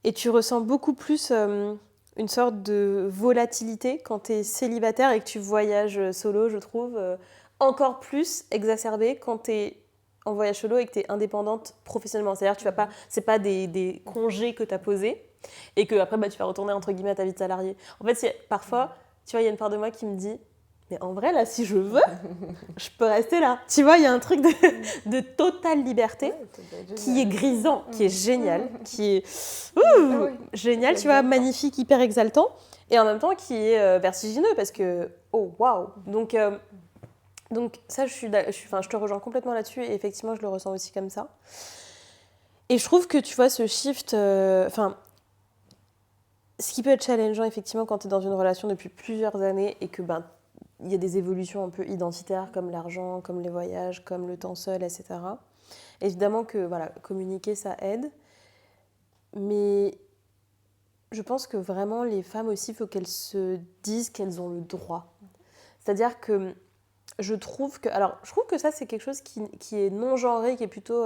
Et tu ressens beaucoup plus une sorte de volatilité quand tu es célibataire et que tu voyages solo, je trouve, encore plus exacerbé quand tu es en voyage solo et que tu es indépendante professionnellement. C'est-à-dire que c'est pas des congés que tu as posés et que après tu vas retourner entre guillemets à ta vie de salarié. En fait, parfois, tu vois, il y a une part de moi qui me dit mais en vrai, là, si je veux, je peux rester là. Tu vois, il y a un truc de totale liberté qui est grisant, qui est génial, qui est génial, tu vois, magnifique, hyper exaltant, et en même temps qui est vertigineux parce que, oh, waouh. Donc ça, je te rejoins complètement là-dessus et effectivement, je le ressens aussi comme ça. Et je trouve que, tu vois, ce shift... ce qui peut être challengeant, effectivement, quand tu es dans une relation depuis plusieurs années et que, il y a des évolutions un peu identitaires comme l'argent, comme les voyages, comme le temps seul, etc. Évidemment que voilà, communiquer, ça aide. Mais je pense que vraiment, les femmes aussi, il faut qu'elles se disent qu'elles ont le droit. C'est-à-dire que je trouve que ça, c'est quelque chose qui est non-genré, qui est plutôt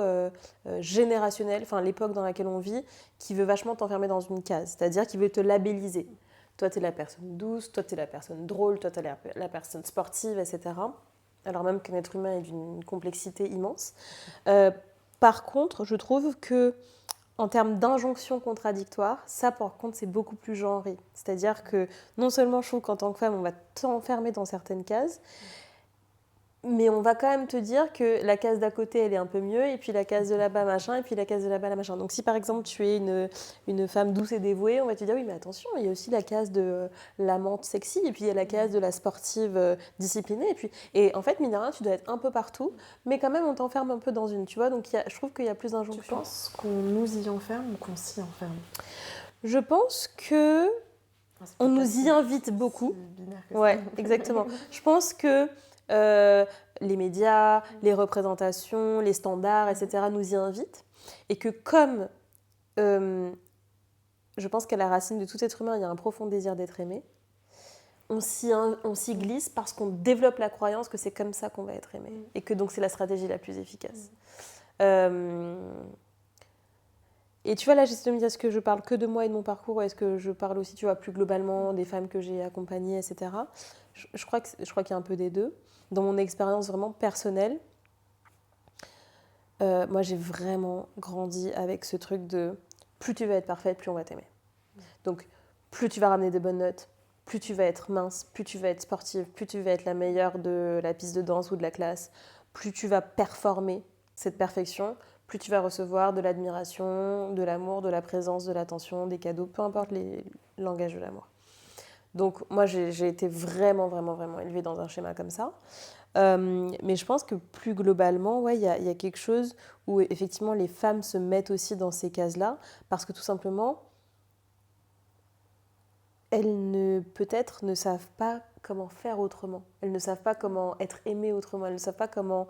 générationnel, l'époque dans laquelle on vit, qui veut vachement t'enfermer dans une case. C'est-à-dire qui veut te labelliser. Toi, t'es la personne douce, toi, t'es la personne drôle, toi, t'es la personne sportive, etc. Alors même qu'un être humain est d'une complexité immense. Par contre, je trouve que en termes d'injonctions contradictoires, ça, par contre, c'est beaucoup plus genré. C'est-à-dire que non seulement je trouve qu'en tant que femme, on va t'enfermer dans certaines cases, mais on va quand même te dire que la case d'à côté, elle est un peu mieux, et puis la case de là-bas, machin, et puis la case de là-bas, la machin. Donc si par exemple tu es une femme douce et dévouée, on va te dire oui, mais attention, il y a aussi la case de l'amante sexy, et puis il y a la case de la sportive disciplinée. Et en fait, mine de rien, tu dois être un peu partout, mais quand même, on t'enferme un peu dans une, tu vois. Donc je trouve qu'il y a plus d'injonctions. Tu penses qu'on nous y enferme ou qu'on s'y enferme ? Je pense que on nous y invite beaucoup. C'est binaire que ouais, exactement. Je pense que les médias, les représentations, les standards, etc. nous y invitent. Et que comme je pense qu'à la racine de tout être humain, il y a un profond désir d'être aimé, on s'y glisse parce qu'on développe la croyance que c'est comme ça qu'on va être aimé. Et que donc c'est la stratégie la plus efficace. Et tu vois, là, j'essaie de me dire, est-ce que je parle que de moi et de mon parcours, ou est-ce que je parle aussi, tu vois, plus globalement des femmes que j'ai accompagnées, etc. Je crois qu'il y a un peu des deux. Dans mon expérience vraiment personnelle, moi, j'ai vraiment grandi avec ce truc de plus tu vas être parfaite, plus on va t'aimer. Donc, plus tu vas ramener de bonnes notes, plus tu vas être mince, plus tu vas être sportive, plus tu vas être la meilleure de la piste de danse ou de la classe, plus tu vas performer cette perfection, plus tu vas recevoir de l'admiration, de l'amour, de la présence, de l'attention, des cadeaux, peu importe les langages de l'amour. Donc moi, j'ai été vraiment, vraiment, vraiment élevée dans un schéma comme ça. Mais je pense que plus globalement, ouais, il y a quelque chose où effectivement les femmes se mettent aussi dans ces cases-là, parce que tout simplement, elles peut-être ne savent pas comment faire autrement. Elles ne savent pas comment être aimées autrement. Elles ne savent pas comment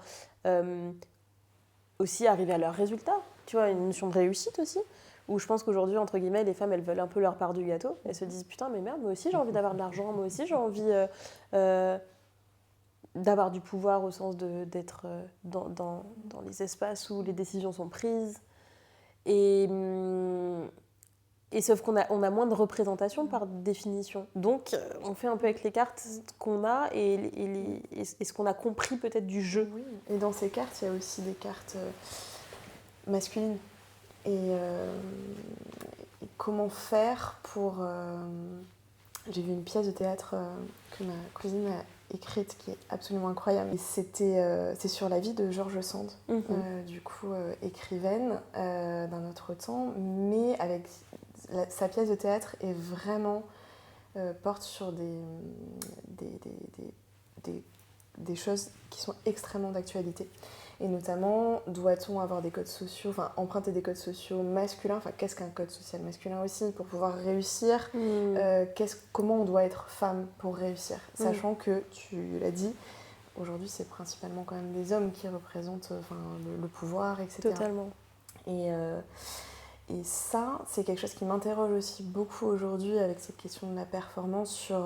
aussi arriver à leurs résultats. Tu vois, une notion de réussite aussi. Où je pense qu'aujourd'hui, entre guillemets, les femmes, elles veulent un peu leur part du gâteau. Elles se disent, putain, mais merde, moi aussi j'ai envie d'avoir de l'argent, moi aussi j'ai envie d'avoir du pouvoir au sens d'être dans les espaces où les décisions sont prises. Et sauf qu'on on a moins de représentation par définition. Donc, on fait un peu avec les cartes qu'on a et ce qu'on a compris peut-être du jeu. Oui. Et dans ces cartes, il y a aussi des cartes masculines. Et comment faire pour... J'ai vu une pièce de théâtre que ma cousine a écrite qui est absolument incroyable. Et c'est sur la vie de George Sand, du coup écrivaine d'un autre temps, mais avec sa pièce de théâtre est vraiment porte sur des choses qui sont extrêmement d'actualité. Et notamment, doit-on avoir des codes sociaux, enfin emprunter des codes sociaux masculins, enfin qu'est-ce qu'un code social masculin aussi pour pouvoir réussir, comment on doit être femme pour réussir, sachant que, tu l'as dit, aujourd'hui c'est principalement quand même des hommes qui représentent le pouvoir, etc. Totalement. Et ça, c'est quelque chose qui m'interroge aussi beaucoup aujourd'hui avec cette question de la performance sur...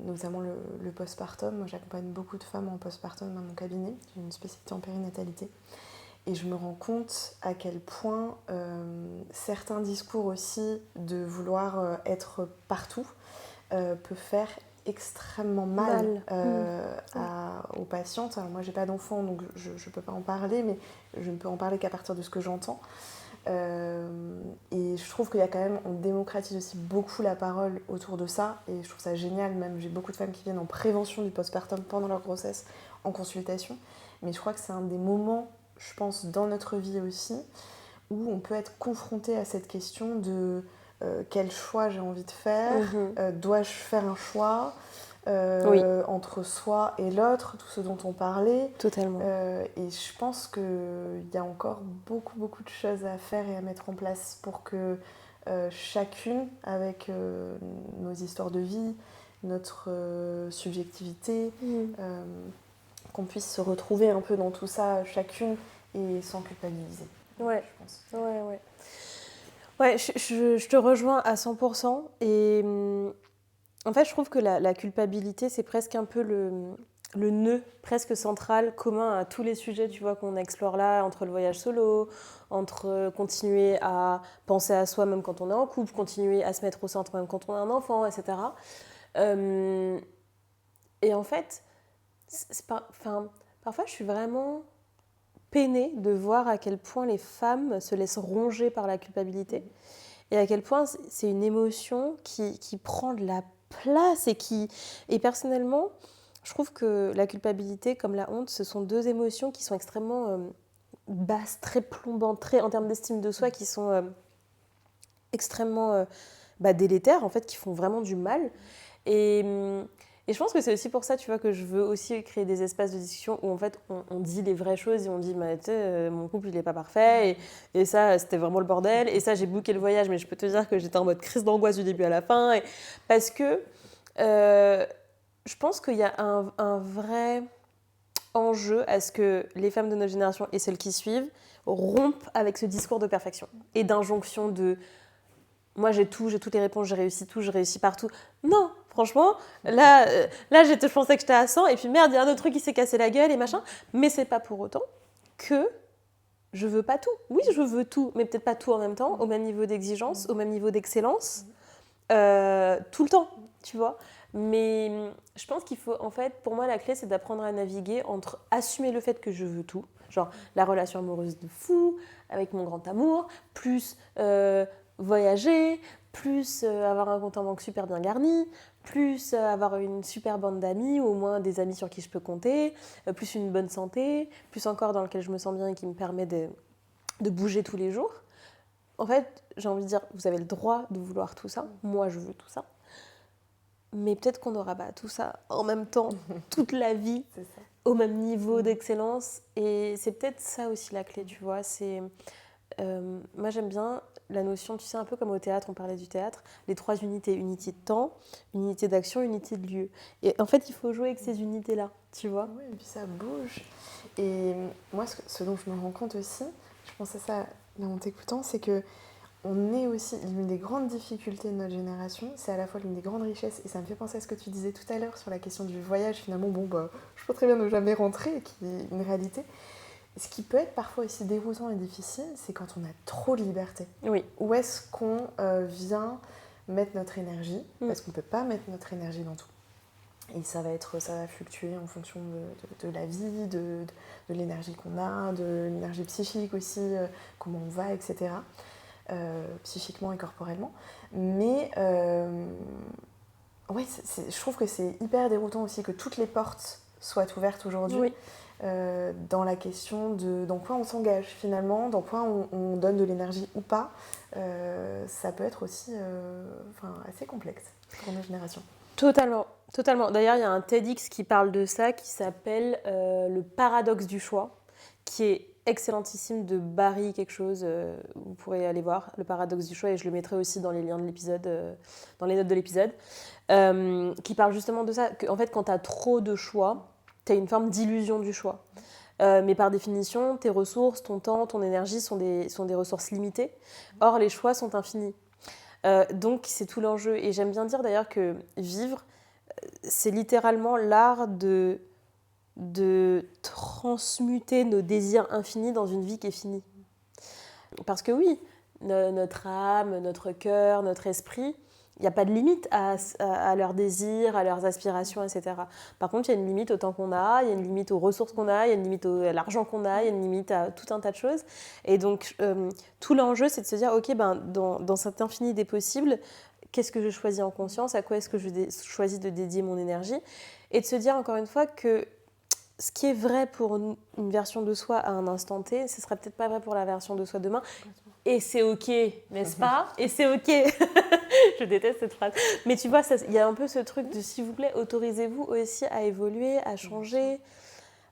notamment le postpartum. Moi, j'accompagne beaucoup de femmes en postpartum dans mon cabinet. J'ai une spécialité en périnatalité. Et je me rends compte à quel point certains discours aussi de vouloir être partout peut faire extrêmement mal aux patientes. Alors moi, j'ai pas d'enfant, donc je peux pas en parler, mais je ne peux en parler qu'à partir de ce que j'entends. Et je trouve qu'il y a quand même, on démocratise aussi beaucoup la parole autour de ça, et je trouve ça génial. Même j'ai beaucoup de femmes qui viennent en prévention du postpartum pendant leur grossesse en consultation, mais je crois que c'est un des moments, je pense, dans notre vie aussi où on peut être confronté à cette question de quel choix j'ai envie de faire, dois-je faire un choix entre soi et l'autre, tout ce dont on parlait. Totalement. Et je pense qu'il y a encore beaucoup de choses à faire et à mettre en place pour que chacune, avec nos histoires de vie, notre subjectivité, qu'on puisse se retrouver un peu dans tout ça, chacune, et sans culpabiliser. Ouais, je pense. Ouais, je te rejoins à 100%. Et en fait, je trouve que la culpabilité, c'est presque un peu le nœud presque central, commun à tous les sujets, tu vois, qu'on explore là, entre le voyage solo, entre continuer à penser à soi même quand on est en couple, continuer à se mettre au centre même quand on a un enfant, etc. Et en fait, parfois je suis vraiment peinée de voir à quel point les femmes se laissent ronger par la culpabilité et à quel point c'est une émotion qui prend de la place et personnellement, je trouve que la culpabilité comme la honte, ce sont deux émotions qui sont extrêmement basses, très plombantes, en termes d'estime de soi, qui sont extrêmement délétères, en fait, qui font vraiment du mal. Et je pense que c'est aussi pour ça, tu vois, que je veux aussi créer des espaces de discussion où en fait on dit les vraies choses et on dit tu sais, mon couple il est pas parfait et ça c'était vraiment le bordel et ça j'ai booké le voyage mais je peux te dire que j'étais en mode crise d'angoisse du début à la fin parce que je pense qu'il y a un vrai enjeu à ce que les femmes de notre génération et celles qui suivent rompent avec ce discours de perfection et d'injonction de moi j'ai tout, j'ai toutes les réponses, j'ai réussi tout, je réussis partout. Non, franchement, là je pensais que j'étais à 100 et puis merde, il y a un autre truc qui s'est cassé la gueule et machin. Mais c'est pas pour autant que je veux pas tout. Oui, je veux tout, mais peut-être pas tout en même temps, au même niveau d'exigence, au même niveau d'excellence, tout le temps, tu vois. Mais je pense qu'il faut, en fait, pour moi, la clé, c'est d'apprendre à naviguer entre assumer le fait que je veux tout, genre la relation amoureuse de fou, avec mon grand amour, plus voyager, plus avoir un compte en banque super bien garni, plus avoir une super bande d'amis, ou au moins des amis sur qui je peux compter, plus une bonne santé, plus encore dans lequel je me sens bien et qui me permet de bouger tous les jours. En fait, j'ai envie de dire, vous avez le droit de vouloir tout ça, moi je veux tout ça, mais peut-être qu'on n'aura pas tout ça en même temps, toute la vie, au même niveau d'excellence, et c'est peut-être ça aussi la clé, tu vois, c'est... moi j'aime bien la notion, tu sais, un peu comme au théâtre, on parlait du théâtre, les 3 unités, unité de temps, unité d'action, unité de lieu. Et en fait, il faut jouer avec ces unités-là, tu vois. Oui, et puis ça bouge. Et moi, ce dont je me rends compte aussi, je pense à ça là en t'écoutant, c'est que on est aussi, l'une des grandes difficultés de notre génération, c'est à la fois l'une des grandes richesses, et ça me fait penser à ce que tu disais tout à l'heure sur la question du voyage, finalement, je peux très bien ne jamais rentrer, qui est une réalité. Ce qui peut être parfois aussi déroutant et difficile, c'est quand on a trop de liberté. Oui. Où est-ce qu'on vient mettre notre énergie, parce qu'on ne peut pas mettre notre énergie dans tout. Et ça va fluctuer en fonction de la vie, de l'énergie qu'on a, de l'énergie psychique aussi, comment on va, etc. Psychiquement et corporellement. Mais ouais, je trouve que c'est hyper déroutant aussi que toutes les portes soient ouvertes aujourd'hui. Oui. Dans la question de dans quoi on s'engage finalement, dans quoi on donne de l'énergie ou pas. Ça peut être aussi assez complexe pour nos générations. Totalement, totalement. D'ailleurs, il y a un TEDx qui parle de ça, qui s'appelle le paradoxe du choix, qui est excellentissime, de Barry quelque chose, vous pourrez aller voir, le paradoxe du choix, et je le mettrai aussi dans les liens de l'épisode, dans les notes de l'épisode, qui parle justement de ça, qu'en fait, quand tu as trop de choix, tu as une forme d'illusion du choix. Mais par définition, tes ressources, ton temps, ton énergie sont des ressources limitées. Or, les choix sont infinis. Donc, c'est tout l'enjeu. Et j'aime bien dire d'ailleurs que vivre, c'est littéralement l'art de transmuter nos désirs infinis dans une vie qui est finie. Parce que oui, notre âme, notre cœur, notre esprit, il n'y a pas de limite à leurs désirs, à leurs aspirations, etc. Par contre, il y a une limite au temps qu'on a, il y a une limite aux ressources qu'on a, il y a une limite à l'argent qu'on a, il y a une limite à tout un tas de choses. Et donc, tout l'enjeu, c'est de se dire, ok, dans cet infini des possibles, qu'est-ce que je choisis en conscience, à quoi est-ce que je choisis de dédier mon énergie, et de se dire encore une fois que ce qui est vrai pour une version de soi à un instant T, ce ne sera peut-être pas vrai pour la version de soi demain. Et c'est ok, n'est-ce pas? Et c'est ok. Je déteste cette phrase. Mais tu vois, il y a un peu ce truc de s'il vous plaît, autorisez-vous aussi à évoluer, à changer.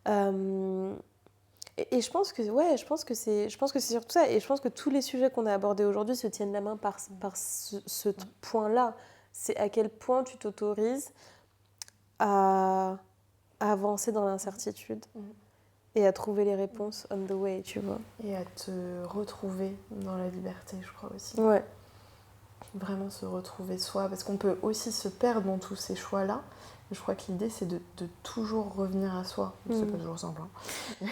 Et je pense que c'est surtout ça. Et je pense que tous les sujets qu'on a abordés aujourd'hui se tiennent la main par ce point-là. C'est à quel point tu t'autorises à avancer dans l'incertitude. Et à trouver les réponses on the way, tu vois. Et à te retrouver dans la liberté, je crois aussi. Ouais. Vraiment se retrouver soi, parce qu'on peut aussi se perdre dans tous ces choix-là. Mais je crois que l'idée, c'est de toujours revenir à soi. C'est pas toujours simple. Hein.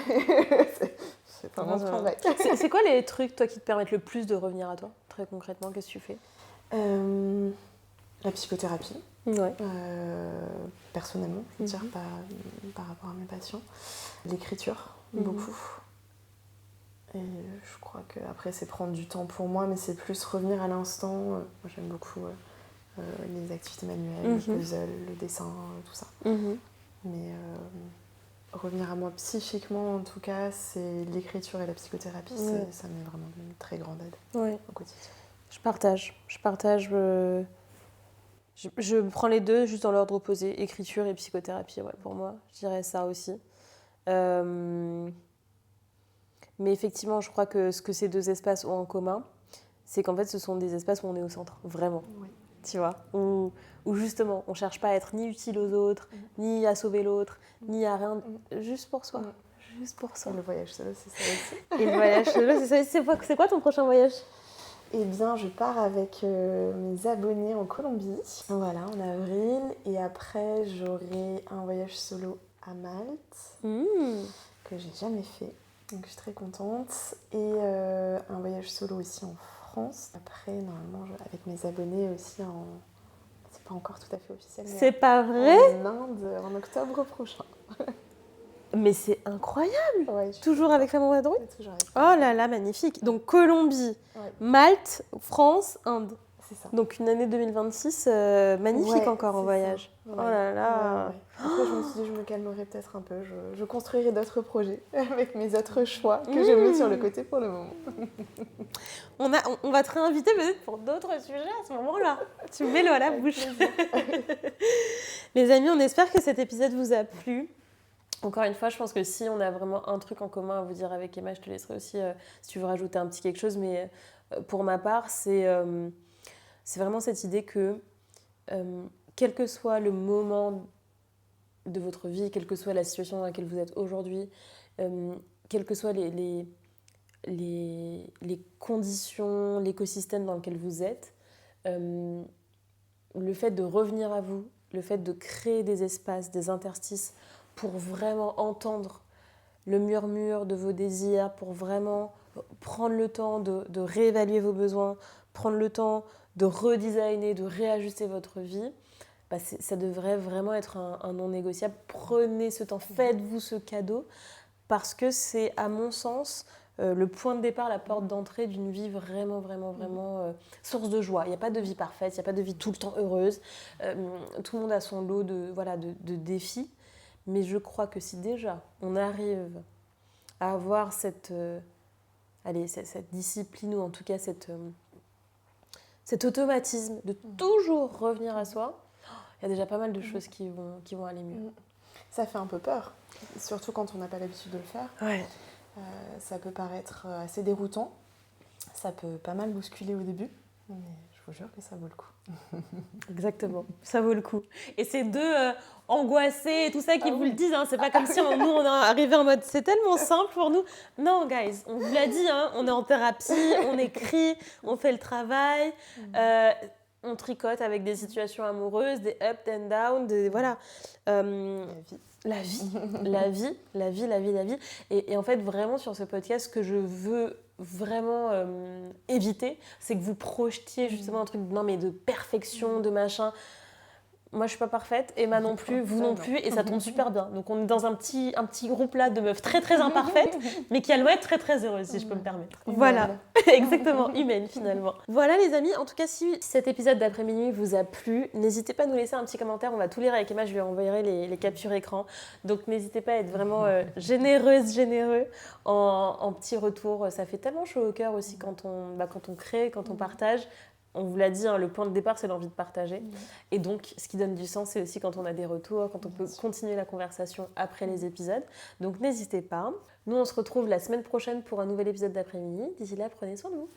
c'est vraiment ce travail. C'est quoi les trucs, toi, qui te permettent le plus de revenir à toi? Très concrètement, qu'est-ce que tu fais? La psychothérapie. Ouais. Personnellement, je veux dire, pas par rapport à mes patients. L'écriture, beaucoup. Et je crois qu'après, c'est prendre du temps pour moi, mais c'est plus revenir à l'instant. Moi, j'aime beaucoup les activités manuelles, le puzzle, le dessin, tout ça. Mais revenir à moi psychiquement, en tout cas, c'est l'écriture et la psychothérapie. Ça m'est vraiment une très grande aide au quotidien. Je partage. Je prends les deux juste dans l'ordre opposé, écriture et psychothérapie, pour moi. Je dirais ça aussi. Mais effectivement, je crois que ce que ces deux espaces ont en commun, c'est qu'en fait, ce sont des espaces où on est au centre, vraiment. Oui. Tu vois, où justement, on ne cherche pas à être ni utile aux autres, ni à sauver l'autre, ni à rien, juste pour soi. Juste pour soi. Et le voyage solo, c'est ça aussi. Et le voyage solo, c'est ça aussi. C'est quoi ton prochain voyage? Eh bien, je pars avec mes abonnés en Colombie, voilà, en avril. Et après, j'aurai un voyage solo à Malte, que j'ai jamais fait. Donc, je suis très contente. Et un voyage solo aussi en France. Après, normalement, avec mes abonnés aussi c'est pas encore tout à fait officiel. C'est pas vrai? En Inde, en octobre prochain. Mais c'est incroyable! Ouais, toujours avec Femme en vadrouille? Toujours avec Oh là là, magnifique! Donc Colombie, Malte, France, Inde. C'est ça. Donc une année 2026 magnifique encore en voyage. Ouais. Oh là là! Après, je me suis dit, je me calmerai peut-être un peu. Je construirai d'autres projets avec mes autres choix que j'ai mis sur le côté pour le moment. On va te réinviter peut-être pour d'autres sujets à ce moment-là. Tu me mets l'eau à la bouche. Les amis, on espère que cet épisode vous a plu. Encore une fois, je pense que si on a vraiment un truc en commun à vous dire avec Emma, je te laisserai aussi si tu veux rajouter un petit quelque chose. Mais pour ma part, c'est vraiment cette idée que quel que soit le moment de votre vie, quelle que soit la situation dans laquelle vous êtes aujourd'hui, quelles que soient les conditions, l'écosystème dans lequel vous êtes, le fait de revenir à vous, le fait de créer des espaces, des interstices pour vraiment entendre le murmure de vos désirs, pour vraiment prendre le temps de réévaluer vos besoins, prendre le temps de redesigner, de réajuster votre vie, bah ça devrait vraiment être un non négociable. Prenez ce temps, faites-vous ce cadeau, parce que c'est, à mon sens, le point de départ, la porte d'entrée d'une vie vraiment, vraiment, vraiment source de joie. Il n'y a pas de vie parfaite, il n'y a pas de vie tout le temps heureuse. Tout le monde a son lot de défis. Mais je crois que si déjà on arrive à avoir cette discipline, ou en tout cas cet automatisme de toujours revenir à soi, il y a déjà pas mal de choses qui vont aller mieux. Ça fait un peu peur, surtout quand on n'a pas l'habitude de le faire. Ouais. Ça peut paraître assez déroutant, ça peut pas mal bousculer au début, mais je vous jure que ça vaut le coup. Exactement, ça vaut le coup. Et ces deux angoissés et tout ça qui vous le disent, hein, c'est pas comme si nous on est arrivé en mode c'est tellement simple pour nous. Non, guys, on vous l'a dit, hein, on est en thérapie, on écrit, on fait le travail, on tricote avec des situations amoureuses, des up and down, voilà. La vie. Et en fait, vraiment, sur ce podcast, ce que je veux vraiment éviter, c'est que vous projetiez justement un truc de perfection, de machin. Moi, je suis pas parfaite, Emma non plus, vous non plus, et ça tombe super bien. Donc, on est dans un petit groupe là de meufs très très imparfaites, mais qui allons être très très heureuses, si je peux me permettre. Voilà, exactement, humaine finalement. Voilà les amis, en tout cas, si cet épisode d'après minuit vous a plu, n'hésitez pas à nous laisser un petit commentaire, on va tout lire avec Emma, je lui enverrai les captures écran. Donc, n'hésitez pas à être vraiment généreux en petits retours. Ça fait tellement chaud au cœur aussi quand on crée, quand on partage. On vous l'a dit, hein, le point de départ, c'est l'envie de partager. Et donc, ce qui donne du sens, c'est aussi quand on a des retours, quand on peut continuer la conversation après les épisodes. Donc, n'hésitez pas. Nous, on se retrouve la semaine prochaine pour un nouvel épisode d'après-midi. D'ici là, prenez soin de vous.